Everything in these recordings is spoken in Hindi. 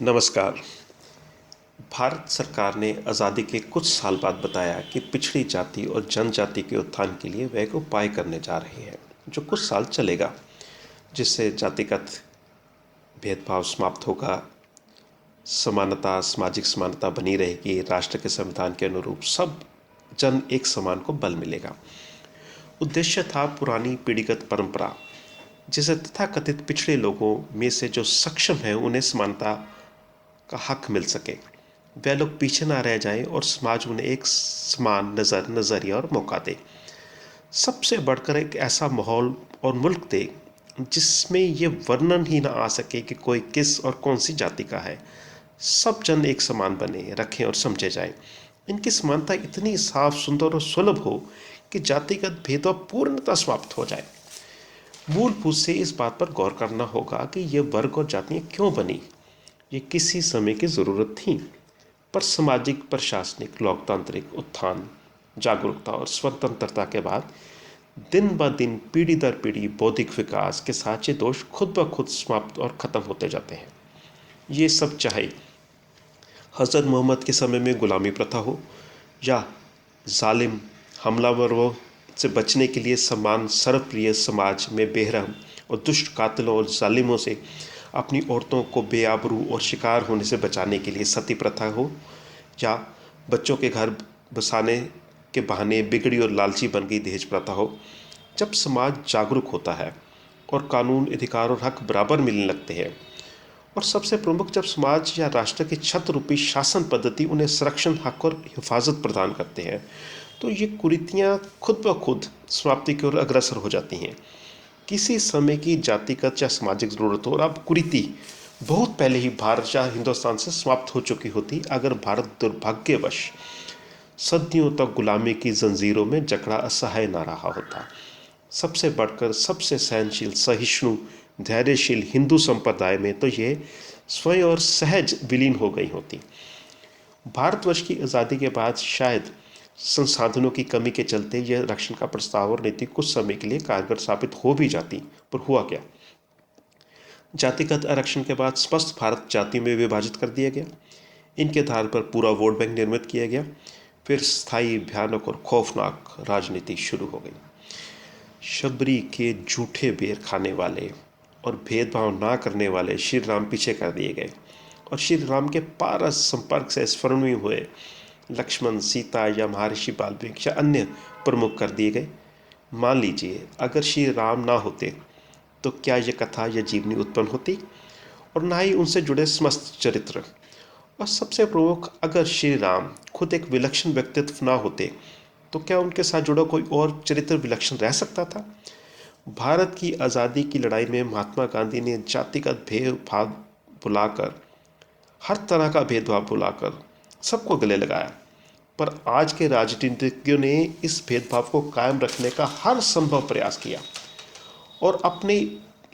नमस्कार। भारत सरकार ने आज़ादी के कुछ साल बाद बताया कि पिछड़ी जाति और जनजाति के उत्थान के लिए वह एक उपाय करने जा रही है जो कुछ साल चलेगा, जिससे जातिगत भेदभाव समाप्त होगा, समानता, सामाजिक समानता बनी रहेगी, राष्ट्र के संविधान के अनुरूप सब जन एक समान को बल मिलेगा। उद्देश्य था पुरानी पीढ़ीगत परंपरा, जिसे तथाकथित पिछड़े लोगों में से जो सक्षम हैं उन्हें समानता का हक मिल सके, वह लोग पीछे ना रह जाएं और समाज उन्हें एक समान नज़रिया और मौका दे। सबसे बढ़कर एक ऐसा माहौल और मुल्क दे जिसमें ये वर्णन ही ना आ सके कि कोई किस और कौन सी जाति का है। सब जन एक समान बने रखें और समझे जाएं। इनकी समानता इतनी साफ, सुंदर और सुलभ हो कि जातिगत भेदभाव पूर्णतः समाप्त हो जाए। मूलभूत से इस बात पर गौर करना होगा कि ये वर्ग और जातियाँ क्यों बनी। ये किसी समय की ज़रूरत थी, पर सामाजिक, प्रशासनिक, लोकतांत्रिक उत्थान, जागरूकता और स्वतंत्रता के बाद दिन ब दिन, पीढ़ी दर पीढ़ी बौद्धिक विकास के साथ ये दोष खुद ब खुद समाप्त और ख़त्म होते जाते हैं। ये सब चाहे हज़रत मोहम्मद के समय में गुलामी प्रथा हो या जालिम हमलावरों से बचने के लिए समान सर्वप्रिय समाज में बेरहम और दुष्ट कातिलों और जालिमों से अपनी औरतों को बेआबरू और शिकार होने से बचाने के लिए सती प्रथा हो, या बच्चों के घर बसाने के बहाने बिगड़ी और लालची बन गई दहेज प्रथा हो। जब समाज जागरूक होता है और कानून, अधिकार और हक बराबर मिलने लगते हैं, और सबसे प्रमुख जब समाज या राष्ट्र की छत्र रूपी शासन पद्धति उन्हें संरक्षण, हक और हिफाजत प्रदान करते हैं, तो ये कुरीतियाँ खुद ब खुद समाप्ति की ओर अग्रसर हो जाती हैं। किसी समय की जातिगत या सामाजिक ज़रूरत हो, और अब कुरीति बहुत पहले ही भारत या हिंदुस्तान से समाप्त हो चुकी होती अगर भारत दुर्भाग्यवश सदियों तक गुलामी की जंजीरों में जकड़ा असहाय ना रहा होता। सबसे बढ़कर सबसे सहनशील, सहिष्णु, धैर्यशील हिंदू संप्रदाय में तो ये स्वयं और सहज विलीन हो गई होती। भारतवर्ष की आज़ादी के बाद शायद संसाधनों की कमी के चलते यह रक्षण का प्रस्ताव और नीति कुछ समय के लिए कारगर साबित हो भी जाती, पर हुआ क्या? जातिगत आरक्षण के बाद स्पष्ट भारत जाति में विभाजित कर दिया गया। इनके आधार पर पूरा वोट बैंक निर्मित किया गया। फिर स्थायी, भयानक और खौफनाक राजनीति शुरू हो गई। शबरी के झूठे बेर खाने वाले और भेदभाव ना करने वाले श्री राम पीछे कर दिए गए, और श्री राम के पारस संपर्क से स्मरणीय हुए लक्ष्मण, सीता या महर्षि वाल्मीकि या अन्य प्रमुख कर दिए गए। मान लीजिए अगर श्री राम ना होते तो क्या यह कथा या जीवनी उत्पन्न होती, और ना ही उनसे जुड़े समस्त चरित्र। और सबसे प्रमुख, अगर श्री राम खुद एक विलक्षण व्यक्तित्व ना होते तो क्या उनके साथ जुड़ा कोई और चरित्र विलक्षण रह सकता था? भारत की आज़ादी की लड़ाई में महात्मा गांधी ने जातिगत भेदभाव भुलाकर, हर तरह का भेदभाव भुलाकर सबको गले लगाया। पर आज के राजनीतिज्ञों ने इस भेदभाव को कायम रखने का हर संभव प्रयास किया, और अपने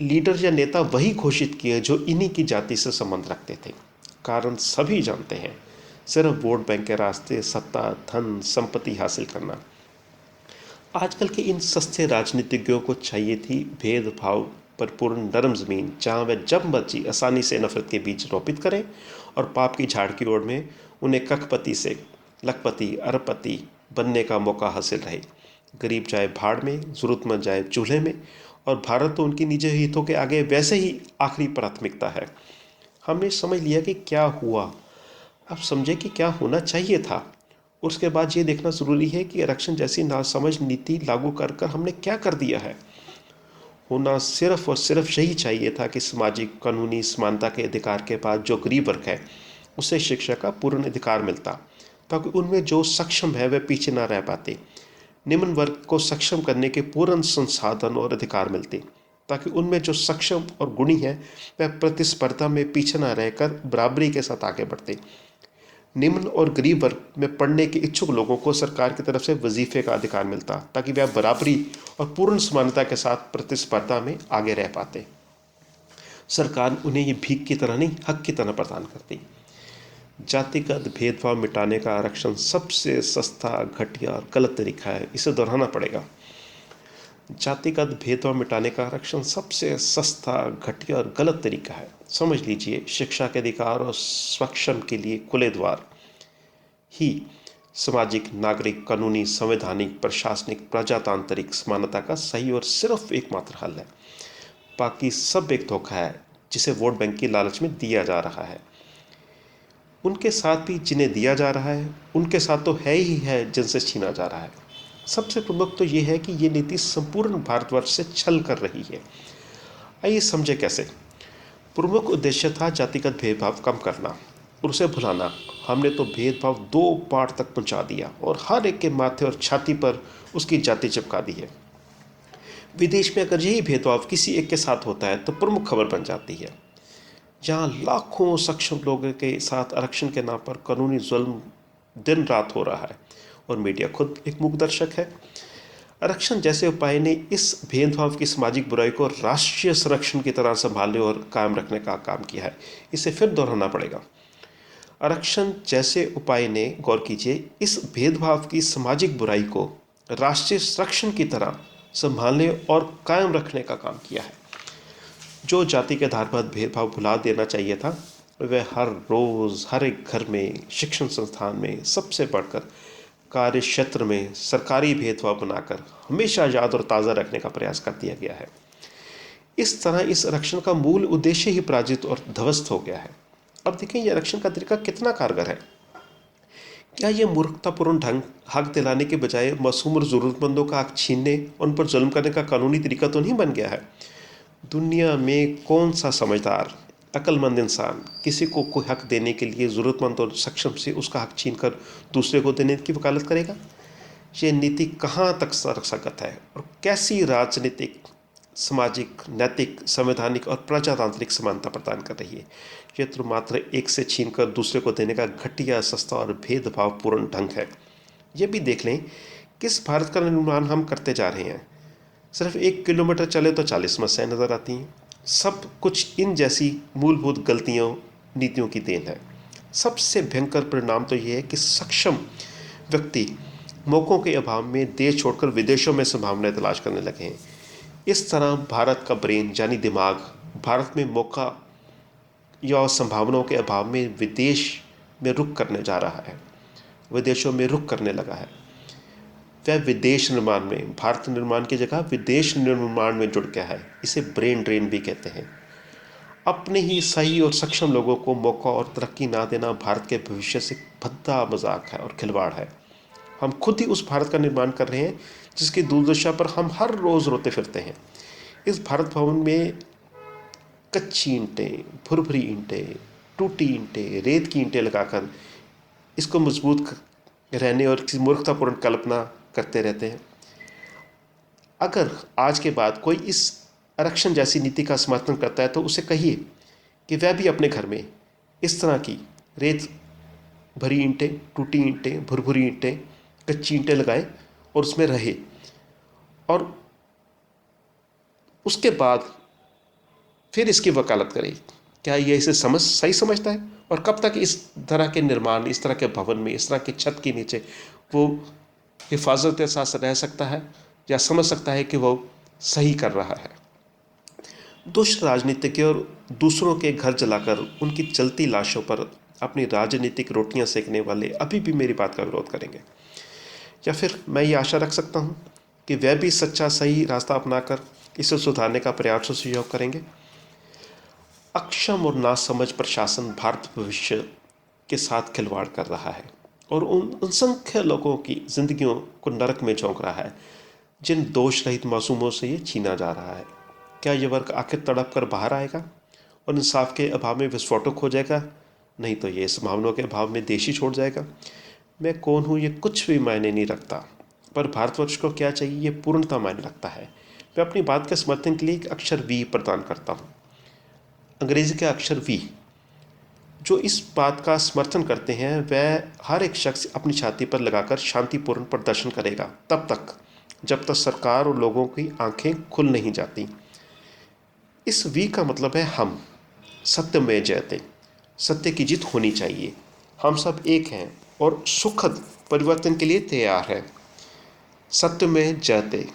लीडर या नेता वही घोषित किए जो इन्हीं की जाति से संबंध रखते थे। कारण सभी जानते हैं, सिर्फ वोट बैंक के रास्ते सत्ता, धन, संपत्ति हासिल करना। आजकल के इन सस्ते राजनीतिज्ञों को चाहिए थी भेदभाव पर पूर्ण नरम ज़मीन, जहाँ वह जब मर्जी आसानी से नफरत के बीज रोपित करें, और पाप की झाड़ की ओर में उन्हें कखपति से लखपति, अरबपति बनने का मौका हासिल रहे। गरीब जाए भाड़ में, ज़रूरतमंद जाए चूल्हे में, और भारत तो उनकी निजी हितों के आगे वैसे ही आखिरी प्राथमिकता है। हमने समझ लिया कि क्या हुआ, अब समझे कि क्या होना चाहिए था। उसके बाद ये देखना ज़रूरी है कि आरक्षण जैसी नासमझ नीति लागू कर कर हमने क्या कर दिया है। होना सिर्फ और सिर्फ यही चाहिए था कि सामाजिक, कानूनी समानता के अधिकार के बाद जो गरीब वर्ग है उसे शिक्षा का पूर्ण अधिकार मिलता, ताकि उनमें जो सक्षम है वह पीछे ना रह पाते। निम्न वर्ग को सक्षम करने के पूर्ण संसाधन और अधिकार मिलते, ताकि उनमें जो सक्षम और गुणी है वह प्रतिस्पर्धा में पीछे न रहकर बराबरी के साथ आगे बढ़ते। निम्न और गरीब वर्ग में पढ़ने के इच्छुक लोगों को सरकार की तरफ से वजीफे का अधिकार मिलता, ताकि वह बराबरी और पूर्ण समानता के साथ प्रतिस्पर्धा में आगे रह पाते। सरकार उन्हें ये भीख की तरह नहीं, हक की तरह प्रदान करती। जातिगत भेदभाव मिटाने का आरक्षण सबसे सस्ता, घटिया और गलत तरीका है, इसे दोहराना पड़ेगा। जातिगत भेदभाव मिटाने का आरक्षण सबसे सस्ता, घटिया और गलत तरीका है। समझ लीजिए, शिक्षा के अधिकार और सक्षम के लिए खुले द्वार ही सामाजिक, नागरिक, कानूनी, संवैधानिक, प्रशासनिक, प्रजातांत्रिक समानता का सही और सिर्फ एकमात्र हल है। बाकी सब एक धोखा है जिसे वोट बैंक की लालच में दिया जा रहा है। उनके साथ भी जिन्हें दिया जा रहा है, उनके साथ तो है ही है जिनसे छीना जा रहा है। सबसे प्रमुख तो ये है कि ये नीति संपूर्ण भारतवर्ष से छल कर रही है। आइए समझे कैसे। प्रमुख उद्देश्य था जातिगत भेदभाव कम करना और उसे भुलाना। हमने तो भेदभाव 2 पार तक पहुंचा दिया और हर एक के माथे और छाती पर उसकी जाति चिपका दी है। विदेश में अगर यही भेदभाव किसी एक के साथ होता है तो प्रमुख खबर बन जाती है। जहाँ लाखों सक्षम लोगों के साथ आरक्षण के नाम पर कानूनी जुल्म दिन रात हो रहा है और मीडिया खुद एक मूक दर्शक है। आरक्षण जैसे उपाय ने इस भेदभाव की सामाजिक बुराई को राष्ट्रीय संरक्षण की तरह संभालने और कायम रखने का काम किया है। इसे फिर दोहराना पड़ेगा। आरक्षण जैसे उपाय ने, गौर कीजिए, इस भेदभाव की सामाजिक बुराई को राष्ट्रीय संरक्षण की तरह संभालने और कायम रखने का काम किया है। जो जाति के आधार पर भेदभाव भुला देना चाहिए था, वह हर रोज़ हर एक घर में, शिक्षण संस्थान में, सबसे बढ़कर कार्य क्षेत्र में सरकारी भेदभाव बनाकर हमेशा याद और ताज़ा रखने का प्रयास कर दिया गया है। इस तरह इस आरक्षण का मूल उद्देश्य ही पराजित और ध्वस्त हो गया है। अब देखें, यह आरक्षण का तरीका कितना कारगर है। क्या यह मूर्खतापूर्ण ढंग हक दिलाने के बजाय मासूम और ज़रूरतमंदों का हक छीनने और उन पर जुल्म करने का कानूनी तरीका तो नहीं बन गया है। दुनिया में कौन सा समझदार, अक्लमंद इंसान किसी को कोई हक देने के लिए ज़रूरतमंद और सक्षम से उसका हक छीनकर दूसरे को देने की वकालत करेगा? ये नीति कहाँ तक संगत है और कैसी राजनीतिक, सामाजिक, नैतिक, संवैधानिक और प्रजातांत्रिक समानता प्रदान कर रही है। ये तो मात्र एक से छीनकर दूसरे को देने का घटिया, सस्ता और भेदभावपूर्ण ढंग है। ये भी देख लें, किस भारत का निर्माण हम करते जा रहे हैं। सिर्फ 1 किलोमीटर चले तो 40 समस्याएं नजर आती हैं। सब कुछ इन जैसी मूलभूत गलतियों, नीतियों की देन है। सबसे भयंकर परिणाम तो ये है कि सक्षम व्यक्ति मौक़ों के अभाव में देश छोड़कर विदेशों में संभावनाएं तलाश करने लगे हैं। इस तरह भारत का ब्रेन यानी दिमाग भारत में मौका या संभावनाओं के अभाव में विदेश में रुख करने जा रहा है, विदेशों में रुख करने लगा है। वह विदेश निर्माण में, भारत निर्माण की जगह विदेश निर्माण में जुड़ गया है। इसे ब्रेन ड्रेन भी कहते हैं। अपने ही सही और सक्षम लोगों को मौका और तरक्की ना देना भारत के भविष्य से भद्दा मजाक है और खिलवाड़ है। हम खुद ही उस भारत का निर्माण कर रहे हैं जिसकी दुर्दशा पर हम हर रोज़ रोते फिरते हैं। इस भारत भवन में कच्ची ईंटें, भुरभुरी ईंटें, टूटी ईंटें, रेत की ईंटें लगाकर इसको मजबूत रहने और किसी मूर्खतापूर्ण कल्पना करते रहते हैं। अगर आज के बाद कोई इस आरक्षण जैसी नीति का समर्थन करता है तो उसे कहिए कि वह भी अपने घर में इस तरह की रेत भरी ईंटें, टूटी ईंटें, भुरभुरी ईंटें, कच्ची ईंटें लगाए और उसमें रहे, और उसके बाद फिर इसकी वकालत करे। क्या ये इसे सही समझता है? और कब तक इस तरह के निर्माण, इस तरह के भवन में, इस तरह के छत के नीचे वो हिफाजत के साथ रह सकता है या समझ सकता है कि वो सही कर रहा है? दुष्ट राजनीतिज्ञों और दूसरों के घर जलाकर उनकी जलती लाशों पर अपनी राजनीतिक रोटियां सेकने वाले अभी भी मेरी बात का विरोध करेंगे। या फिर मैं ये आशा रख सकता हूँ कि वह भी सच्चा, सही रास्ता अपनाकर इसे सुधारने का प्रयास और सहयोग करेंगे। अक्षम और नासमझ प्रशासन भारत भविष्य के साथ खिलवाड़ कर रहा है और उन असंख्य लोगों की जिंदगियों को नरक में झोंक रहा है जिन दोष रहित मासूमों से ये छीना जा रहा है। क्या ये वर्ग आखिर तड़प कर बाहर आएगा और इंसाफ के अभाव में विस्फोटक हो जाएगा? नहीं तो ये संभावनाओं के अभाव में देश ही छोड़ जाएगा। मैं कौन हूँ ये कुछ भी मायने नहीं रखता, पर भारतवर्ष को क्या चाहिए ये पूर्णता मायने रखता है। मैं अपनी बात के समर्थन के लिए एक अक्षर वी प्रदान करता हूँ, अंग्रेजी का अक्षर वी। जो इस बात का समर्थन करते हैं वह हर एक शख्स अपनी छाती पर लगाकर शांतिपूर्ण प्रदर्शन करेगा तब तक जब तक सरकार और लोगों की आंखें खुल नहीं जाती। इस वी का मतलब है हम। सत्य में जयते, सत्य की जीत होनी चाहिए। हम सब एक हैं और सुखद परिवर्तन के लिए तैयार हैं। सत्य में जयते।